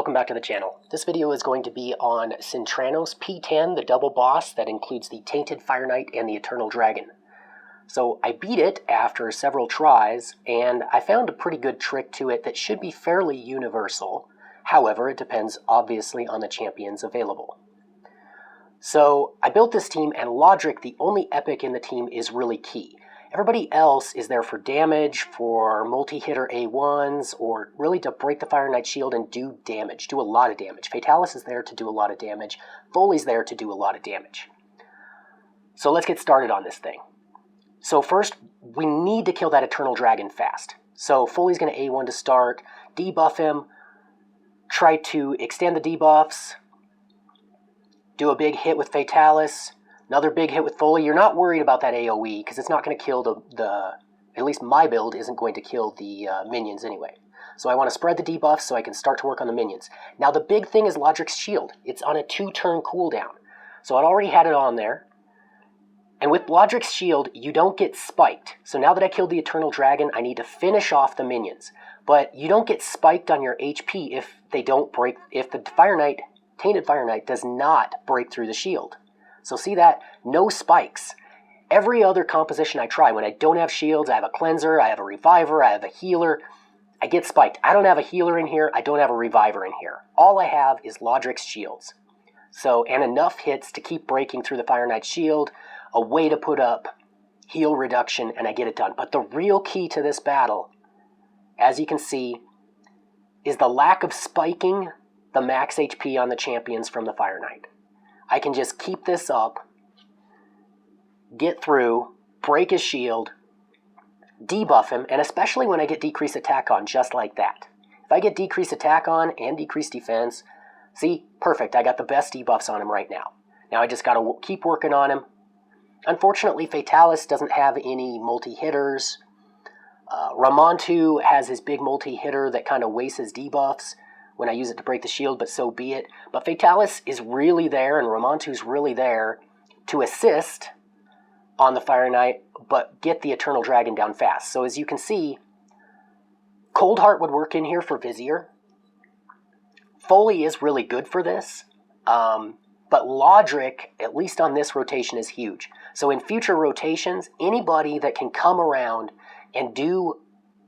Welcome back to the channel. This video is going to be on Sintranos P10, the double boss that includes the Tainted Fire Knight and the Eternal Dragon. So I beat it after several tries, and I found a pretty good trick to it that should be fairly universal. However, it depends obviously on the champions available. So I built this team, and Lodric, the only epic in the team, is really key. Everybody else is there for damage, for multi-hitter A1s, or really to break the Fire Knight shield and do damage, do a lot of damage. Fatalis is there to do a lot of damage. Foley's there to do a lot of damage. So let's get started on this thing. So first, we need to kill that Eternal Dragon fast. So Foley's going to A1 to start, debuff him, try to extend the debuffs, do a big hit with Fatalis, another big hit with Foley. You're not worried about that AoE because it's not going to kill the at least my build isn't going to kill the minions anyway. So I want to spread the debuffs so I can start to work on the minions. Now the big thing is Lodric's shield. It's on a 2-turn cooldown. So I'd already had it on there. And with Lodric's shield, you don't get spiked. So now that I killed the Eternal Dragon, I need to finish off the minions. But you don't get spiked on your HP if they don't break, if the Fire Knight, Tainted Fire Knight, does not break through the shield. So see that? No spikes. Every other composition I try, when I don't have shields, I have a cleanser, I have a reviver, I have a healer, I get spiked. I don't have a healer in here, I don't have a reviver in here. All I have is Lodric's shields. So, and enough hits to keep breaking through the Fire Knight's shield, a way to put up heal reduction, and I get it done. But the real key to this battle, as you can see, is the lack of spiking the max HP on the champions from the Fire Knight. I can just keep this up, get through, break his shield, debuff him, and especially when I get decreased attack on, just like that. If I get decreased attack on and decreased defense, see, perfect, I got the best debuffs on him right now. Now I just got to keep working on him. Unfortunately, Fatalis doesn't have any multi-hitters. Ramontu has his big multi-hitter that kind of wastes his debuffs when I use it to break the shield, but so be it. But Fatalis is really there, and Ramontu's really there to assist on the Fire Knight, but get the Eternal Dragon down fast. So as you can see, Coldheart would work in here for Vizier. Foley is really good for this, but Lodric, at least on this rotation, is huge. So in future rotations, anybody that can come around and do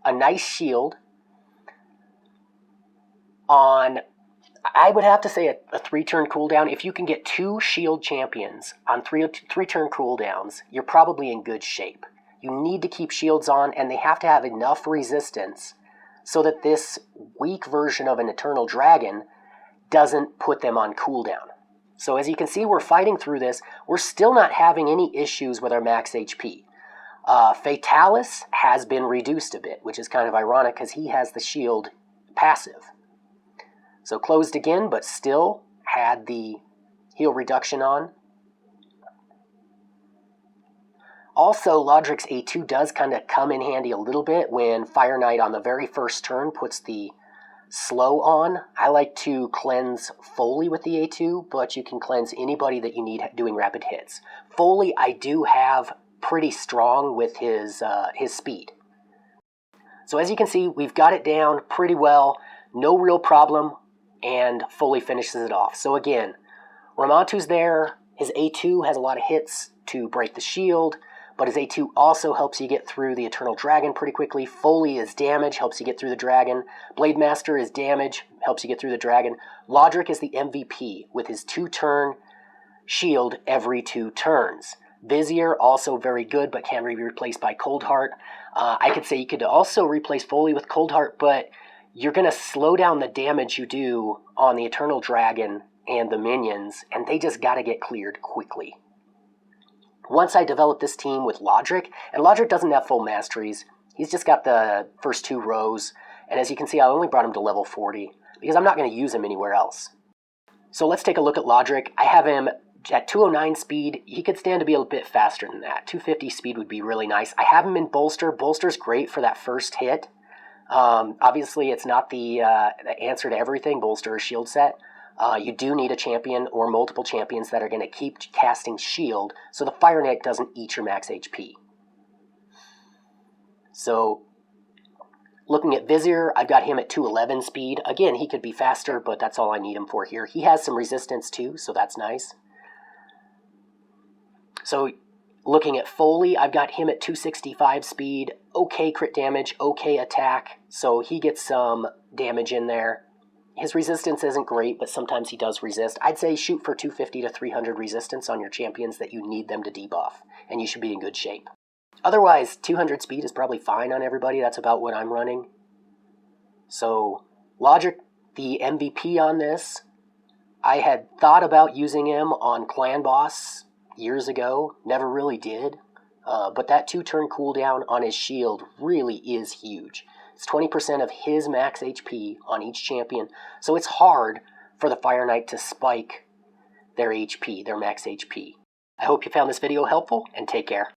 a nice shield on, I would have to say a 3-turn cooldown. If you can get 2 shield champions on 3-turn cooldowns, you're probably in good shape. You need to keep shields on, and they have to have enough resistance so that this weak version of an Eternal Dragon doesn't put them on cooldown. So as you can see, we're fighting through this. We're still not having any issues with our max HP. Fatalis has been reduced a bit, which is kind of ironic because he has the shield passive. So closed again, but still had the heal reduction on. Also, Lodric's A2 does kind of come in handy a little bit when Fire Knight on the very first turn puts the slow on. I like to cleanse Foley with the A2, but you can cleanse anybody that you need doing rapid hits. Foley I do have pretty strong with his speed. So as you can see, we've got it down pretty well, no real problem, and Foley finishes it off. So again, Ramontu's there, his A2 has a lot of hits to break the shield, but his A2 also helps you get through the Eternal Dragon pretty quickly. Foley is damage, helps you get through the dragon. Blade Master is damage, helps you get through the dragon. Lodric is the MVP with his 2-turn shield every 2 turns. Vizier, also very good, but can be replaced by Coldheart. I could say you could also replace Foley with Coldheart, but you're going to slow down the damage you do on the Eternal Dragon and the minions, and they just got to get cleared quickly. Once I develop this team with Lodric, and Lodric doesn't have full masteries, he's just got the first 2 rows, and as you can see, I only brought him to level 40, because I'm not going to use him anywhere else. So let's take a look at Lodric. I have him at 209 speed. He could stand to be a bit faster than that. 250 speed would be really nice. I have him in Bolster. Bolster's great for that first hit. Obviously, it's not the answer to everything, Bolster or Shield set. You do need a champion or multiple champions that are going to keep casting Shield so the Fire Knight doesn't eat your max HP. So Looking at Vizier, I've got him at 211 speed. Again, he could be faster, but that's all I need him for here. He has some resistance too, so that's nice. So looking at Foley, I've got him at 265 speed. Okay crit damage, okay attack, so he gets some damage in there. His resistance isn't great, but sometimes he does resist. I'd say shoot for 250 to 300 resistance on your champions that you need them to debuff, and you should be in good shape. Otherwise, 200 speed is probably fine on everybody. That's about what I'm running. So, Lodric, the MVP on this, I had thought about using him on Clan Boss years ago. Never really did. But that 2-turn cooldown on his shield really is huge. It's 20% of his max HP on each champion. So it's hard for the Fire Knight to spike their HP, their max HP. I hope you found this video helpful, and take care.